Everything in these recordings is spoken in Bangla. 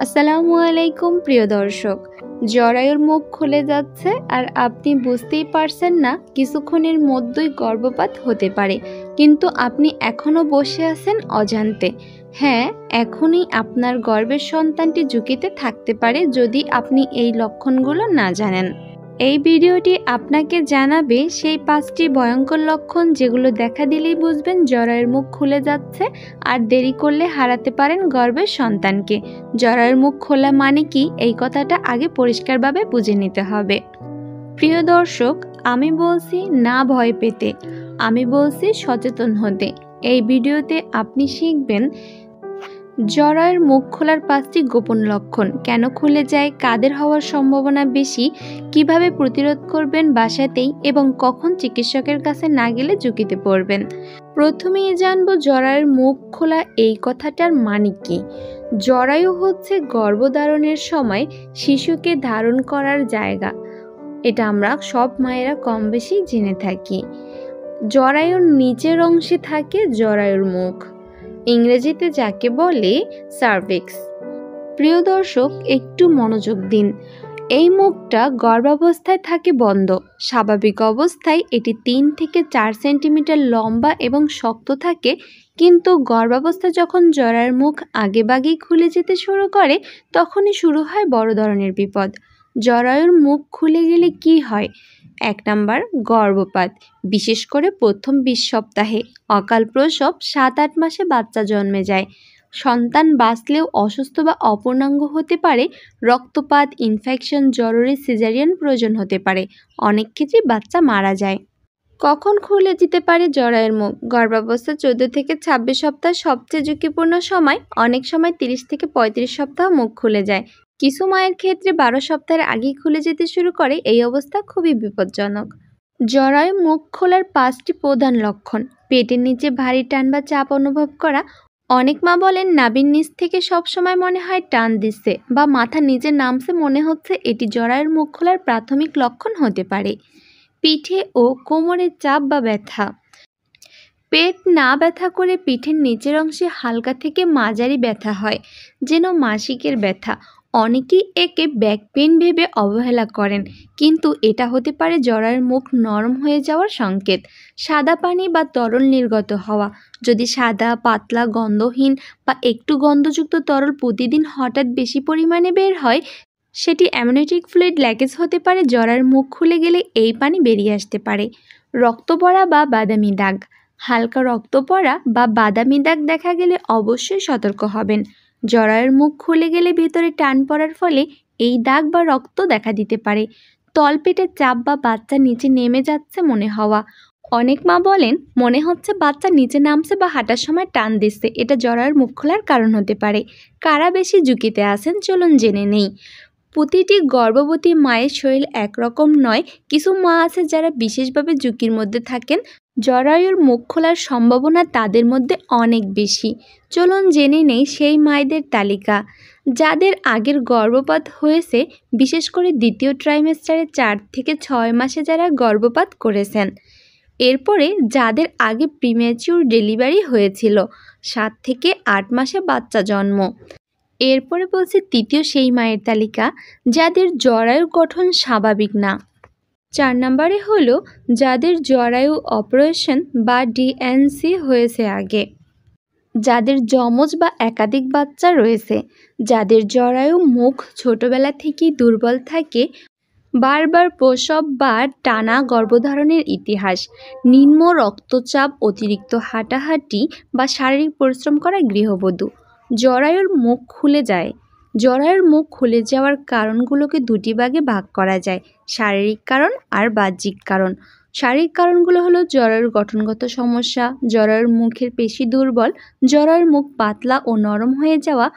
আসসালামু আলাইকুম প্রিয় দর্শক। জরায়ুর মুখ খুলে যাচ্ছে আর আপনি বুঝতেই পারছেন না, কিছুক্ষণের মধ্যেই গর্ভপাত হতে পারে, কিন্তু আপনি এখনও বসে আছেন অজান্তে। হ্যাঁ, এখনই আপনার গর্ভের সন্তানটি ঝুঁকিতে থাকতে পারে যদি আপনি এই লক্ষণগুলো না জানেন। এই ভিডিওটি আপনাকে জানাবে সেই 5টি ভয়ঙ্কর লক্ষণ যেগুলো দেখা দিলেই বুঝবেন জরায়ুর মুখ খুলে যাচ্ছে, আর দেরি করলে হারাতে পারেন গর্ভের সন্তানকে। জরায়ুর মুখ খোলা মানে কি, এই কথাটা আগে পরিষ্কারভাবে বুঝে নিতে হবে। প্রিয় দর্শক, আমি বলছি না ভয় পেতে, আমি বলছি সচেতন হতে। এই ভিডিওতে আপনি শিখবেন জরায়ুর মুখ খোলার 5টি গোপন লক্ষণ, কেন খুলে যায়, কাদের হওয়ার সম্ভাবনা বেশি, কিভাবে প্রতিরোধ করবেন বাসাতেই, এবং কখন চিকিৎসকের কাছে না গেলে ঝুঁকিতে পড়বেন। প্রথমেই জানবো জরায়ুর মুখ খোলা এই কথাটার মানে কি। জরায়ু হচ্ছে গর্ভধারণের সময় শিশুকে ধারণ করার জায়গা। এটা আমরা সব মায়েরা কম বেশি জেনে থাকি। জরায়ুর নিচের অংশে থাকে জরায়ুর মুখ, ইংরেজিতে যাকে বলে সার্ভিক্স। প্রিয় দর্শক, একটু মনোযোগ দিন। এই মুখটা গর্ভাবস্থায় থাকে বন্ধ। স্বাভাবিক অবস্থায় এটি 3 থেকে 4 সেন্টিমিটার লম্বা এবং শক্ত থাকে, কিন্তু গর্ভাবস্থা যখন জরায়ুর মুখ আগেভাগেই খুলে যেতে শুরু করে, তখনই শুরু হয় বড় ধরনের বিপদ। জরায়ুর মুখ খুলে গেলে কি হয়? 1 নাম্বার, গর্ভপাত, বিশেষ করে প্রথম 20 সপ্তাহে। অকাল প্রসব, 7-8 মাসে বাচ্চা জন্মে যায়। সন্তান বাঁচলেও অসুস্থ বা অপূর্ণাঙ্গ হতে পারে। রক্তপাত, ইনফেকশন, জরুরি সিজারিয়ান প্রয়োজন হতে পারে। অনেক ক্ষেত্রে বাচ্চা মারা যায়। কখন খুলে যেতে পারে জরায়ুর মুখ? গর্ভাবস্থা 14 থেকে 26 সপ্তাহ সবচেয়ে ঝুঁকিপূর্ণ সময়। অনেক সময় 30 থেকে 35 সপ্তাহ মুখ খুলে যায়। কিছু মায়ের ক্ষেত্রে 12 সপ্তাহের আগেই খুলে যেতে শুরু করে। এই অবস্থা খুবই বিপজ্জনক। জরায়ু মুখ খোলার 5টি প্রধান লক্ষণ। পেটের নিচে ভারী টান বা চাপ অনুভব করা। অনেক মা বলেন নাভির নিচ থেকে সবসময় মনে হয় টান দিচ্ছে, বা মাথা নিচে নামছে, মনে হচ্ছে এটি জরায়ুর মুখ খোলার প্রাথমিক লক্ষণ হতে পারে। পিঠে ও কোমরে চাপ বা ব্যথা। পেট না ব্যথা করে পিঠের নিচের অংশে হালকা থেকে মাঝারি ব্যথা হয়, যেন মাসিকের ব্যথা। অনেকেই একে ব্যাক পেইন ভেবে অবহেলা করেন, কিন্তু এটা হতে পারে জরায়ুর মুখ নরম হয়ে যাওয়ার সংকেত। সাদা পানি বা তরল নির্গত হওয়া। যদি সাদা, পাতলা, গন্ধহীন বা একটু গন্ধযুক্ত তরল প্রতিদিন হঠাৎ বেশি পরিমাণে বের হয়, সেটি অ্যামনিওটিক ফ্লুইড ল্যাকেজ হতে পারে। জরায়ুর মুখ খুলে গেলে এই পানি বেরিয়ে আসতে পারে। রক্ত পড়া বা বাদামি দাগ। হালকা রক্ত পড়া বা বাদামি দাগ দেখা গেলে অবশ্যই সতর্ক হবেন। জরায়ুর মুখ খুলে গেলে ভেতরে টান পড়ার ফলে এই দাগ বা রক্ত দেখা দিতে পারে। তলপেটে চাপ বা বাচ্চা নিচে নেমে যাচ্ছে মনে হওয়া। অনেক মা বলেন মনে হচ্ছে বাচ্চা নিচে নামছে বা হাঁটার সময় টান দিচ্ছে। এটা জরায়ুর মুখ খোলার কারণ হতে পারে। কারা বেশি ঝুঁকিতে আছেন চলুন জেনে নেই। প্রতিটি গর্ভবতী মায়ের শরীর একরকম নয়। কিছু মা আছে যারা বিশেষভাবে ঝুঁকির মধ্যে থাকেন। জরায়ুর মুখ খোলার সম্ভাবনা তাদের মধ্যে অনেক বেশি। চলুন জেনে নেই সেই মায়েদের তালিকা। যাদের আগের গর্ভপাত হয়েছে, বিশেষ করে দ্বিতীয় ট্রাইমেস্টারে 4 থেকে 6 মাসে যারা গর্ভপাত করেছেন। এরপরে যাদের আগে প্রিম্যাচিউর ডেলিভারি হয়েছিল, 7 থেকে 8 মাসে বাচ্চা জন্ম। এরপরে বলছি তৃতীয় সেই মায়ের তালিকা যাদের জরায়ুর গঠন স্বাভাবিক না। 4 নম্বরে হলো যাদের জরায়ু অপারেশন বা ডিএনসি হয়েছে আগে, যাদের যমজ বা একাধিক বাচ্চা রয়েছে, যাদের জরায়ু মুখ ছোটবেলা থেকেই দুর্বল থাকে, বারবার প্রসব বা টানা গর্ভধারণের ইতিহাস, নিম্ন রক্তচাপ, অতিরিক্ত হাঁটাহাঁটি বা শারীরিক পরিশ্রম করা গৃহবধূ। জরায়ুর মুখ খুলে যায়। জরায়ুর মুখ খুলে যাওয়ার কারণগুলোকে 2টি ভাগে ভাগ করা যায়, শারীরিক কারণ আর বাহ্যিক কারণ। শারীরিক কারণগুলো হলো জরায়ুর গঠনগত সমস্যা, জরায়ুর মুখের পেশি দুর্বল, জরায়ুর মুখ পাতলা ও নরম হয়ে যাওয়া,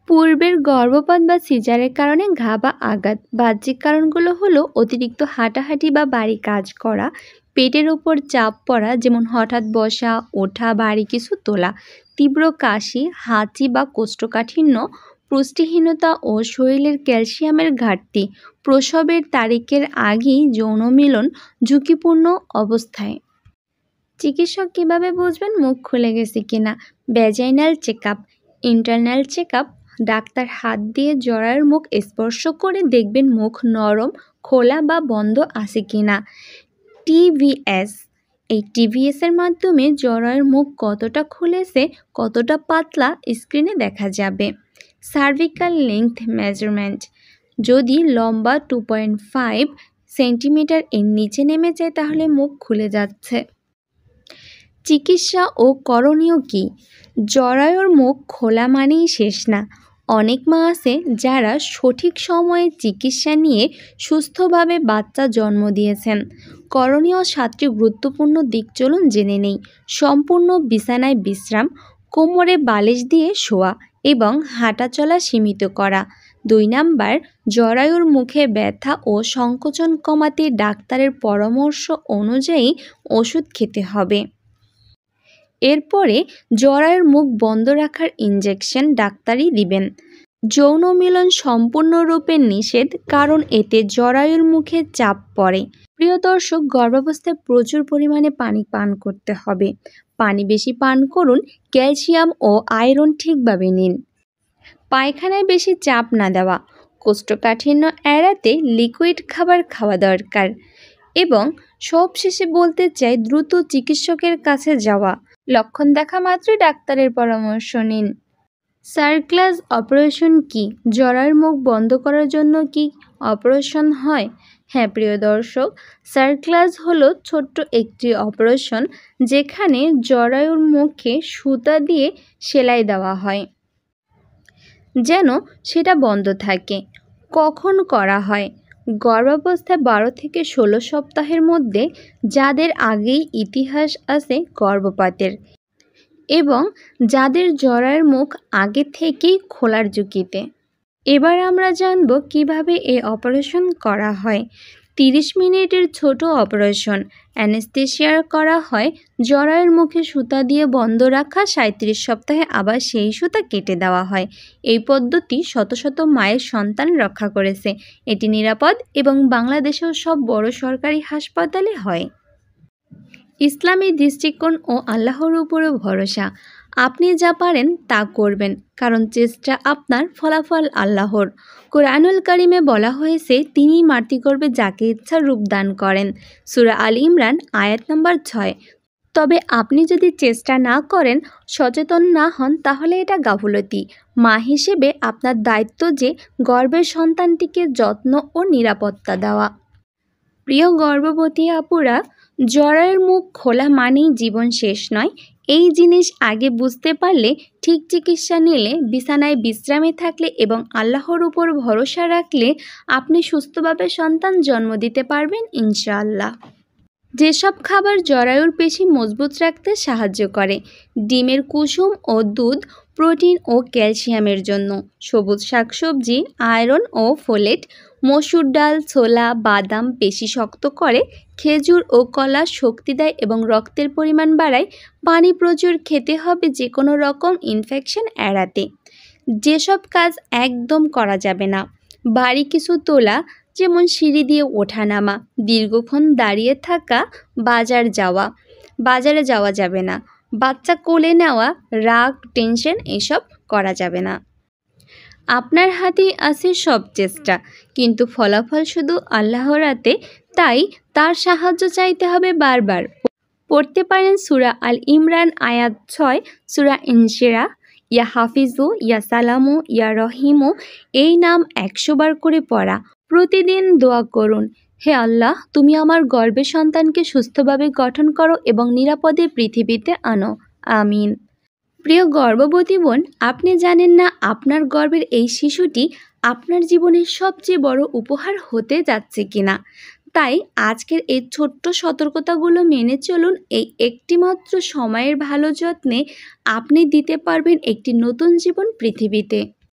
পূর্বের গর্ভপাত বা সিজারের কারণে ঘা বা আঘাত। বাহ্যিক কারণগুলো হলো অতিরিক্ত হাঁটাহাঁটি বা বাড়ি কাজ করা, পেটের ওপর চাপ পড়া, যেমন হঠাৎ বসা, ওঠা, ভারী কিছু তোলা, তীব্র কাশি, হাঁচি বা কোষ্ঠকাঠিন্য, পুষ্টিহীনতা ও শরীরের ক্যালসিয়ামের ঘাটতি, প্রসবের তারিখের আগেই যৌন মিলন, ঝুঁকিপূর্ণ অবস্থায়। চিকিৎসক কিভাবে বুঝবেন মুখ খুলে গেছে কিনা? Vaginal checkup, internal checkup, doctor হাত দিয়ে জরায়ুর মুখ স্পর্শ করে দেখবেন মুখ নরম, খোলা বা বন্ধ আছে কিনা। টিভিএস, এই টিভিএসের মাধ্যমে জরায়ুর মুখ কতটা খুলেছে, কতটা পাতলা স্ক্রিনে দেখা যাবে। সার্ভিক্যাল লেংথ মেজারমেন্ট, যদি লম্বা 2.5 সেন্টিমিটার এর নিচে নেমে যায় তাহলে মুখ খুলে যাচ্ছে। চিকিৎসা ও করণীয় কী? জরায়ুর মুখ খোলা মানেই শেষ না। অনেক মা আছে যারা সঠিক সময়ে চিকিৎসা নিয়ে সুস্থভাবে বাচ্চা জন্ম দিয়েছেন। করণীয় 7টি গুরুত্বপূর্ণ দিক চলুন জেনে নেই। সম্পূর্ণ বিছানায় বিশ্রাম, কোমরে বালিশ দিয়ে শোয়া এবং হাঁটাচলা সীমিত করা। 2 নাম্বার, জরায়ুর মুখে ব্যথা ও সংকোচন কমাতে ডাক্তারের পরামর্শ অনুযায়ী ওষুধ খেতে হবে। এরপরে জরায়ুর মুখ বন্ধ রাখার ইনজেকশন ডাক্তারই দিবেন। যৌন মিলন সম্পূর্ণরূপে নিষেধ, কারণ এতে জরায়ুর মুখে চাপ পড়ে। প্রিয় দর্শক, গর্ভাবস্থায় প্রচুর পরিমাণে পানি পান করতে হবে। পানি বেশি পান করুন, ক্যালসিয়াম ও আয়রন ঠিকভাবে নিন। পায়খানায় বেশি চাপ না দেওয়া, কোষ্ঠকাঠিন্য এড়াতে লিকুইড খাবার খাওয়া দরকার। এবং সবশেষে বলতে চাই, দ্রুত চিকিৎসকের কাছে যাওয়া। লক্ষণ দেখা মাত্রই ডাক্তারের পরামর্শ নিন। সার্ক্লাস অপারেশন কি? জরায়ুর মুখ বন্ধ করার জন্য কি অপারেশন হয়? হ্যাঁ প্রিয় দর্শক, সার্ক্লাস হলো ছোট্ট একটি অপারেশন যেখানে জরায়ুর মুখে সুতা দিয়ে সেলাই দেওয়া হয় যেন সেটা বন্ধ থাকে। কখন করা হয়? গর্ভাবস্থায় 12 থেকে 16 সপ্তাহের মধ্যে, যাদের আগেই ইতিহাস আছে গর্ভপাতের এবং যাদের জরায়ুর মুখ আগে থেকেই খোলার ঝুঁকিতে। এবার আমরা জানব কিভাবে এই অপারেশন করা হয়। 30 মিনিটের ছোট অপারেশন, অ্যানেস্থেসিয়া করা হয়। জরায়ুর মুখে সুতা দিয়ে বন্ধ রাখা, 37 সপ্তাহে আবার সেই সুতা কেটে দেওয়া হয়। এই পদ্ধতি শত শত মায়ের সন্তান রক্ষা করেছে। এটি নিরাপদ এবং বাংলাদেশেও সব বড় সরকারি হাসপাতালে হয়। ইসলামী দৃষ্টিকোণ ও আল্লাহর উপরে ভরসা। আপনি যা পারেন তা করবেন, কারণ চেষ্টা আপনার, ফলাফল আল্লাহর। কোরআনুল কারিমে বলা হয়েছে, তিনিই মাতৃগর্ভে যাকে ইচ্ছা রূপ দান করেন। সূরা আল ইমরান আয়াত নম্বর 6। তবে আপনি যদি চেষ্টা না করেন, সচেতন না হন, তাহলে এটা গাফুলতি। মা হিসেবে আপনার দায়িত্ব যে গর্ভের সন্তানটিকে যত্ন ও নিরাপত্তা দেওয়া। প্রিয় গর্ভবতী আপুরা, জরায়ুর মুখ খোলা মানেই জীবন শেষ নয়। এই জিনিস আগে বুঝতে পারলে, ঠিক চিকিৎসা নিলে, বিছানায় বিশ্রামে থাকলে এবং আল্লাহর উপর ভরসা রাখলে আপনি সুস্থভাবে সন্তান জন্ম দিতে পারবেন ইনশাআল্লাহ। যেসব খাবার জরায়ুর পেশি মজবুত রাখতে সাহায্য করে: ডিমের কুসুম ও দুধ প্রোটিন ও ক্যালসিয়ামের জন্য, সবুজ শাকসবজি আয়রন ও ফোলেট, মসুর ডাল, ছোলা, বাদাম পেশি শক্ত করে, খেজুর ও কলা শক্তি দেয় এবং রক্তের পরিমাণ বাড়ায়। পানি প্রচুর খেতে হবে যে কোনো রকম ইনফেকশন এড়াতে। যেসব কাজ একদম করা যাবে না: ভারী কিছু তোলা, যেমন সিঁড়ি দিয়ে ওঠানামা, দীর্ঘক্ষণ দাঁড়িয়ে থাকা, বাজারে যাওয়া যাবে না, বাচ্চা কোলে নেওয়া, রাগ টেনশন এসব করা যাবে না। আপনার হাতেই আছে সব চেষ্টা, কিন্তু ফলাফল শুধু আল্লাহর হাতে, তাই তার সাহায্য চাইতে হবে বারবার। পড়তে পারেন সূরা আল ইমরান আয়াত 6, সূরা ইনশিরাহ, ইয়া হাফিজু, ইয়া সালামু, ইয়া রহিমু এই নাম 100 বার করে পড়া। প্রতিদিন দোয়া করুন, হে আল্লাহ, তুমি আমার গর্ভের সন্তানকে সুস্থভাবে গঠন করো এবং নিরাপদে পৃথিবীতে আনো, আমিন। প্রিয় গর্ভবতী বোন, আপনি জানেন না আপনার গর্ভের এই শিশুটি আপনার জীবনের সবচেয়ে বড় উপহার হতে যাচ্ছে কিনা। তাই আজকের এই ছোট্ট সতর্কতাগুলো মেনে চলুন। এই একটিমাত্র সময়ের ভালো যত্নে আপনি দিতে পারবেন একটি নতুন জীবন পৃথিবীতে।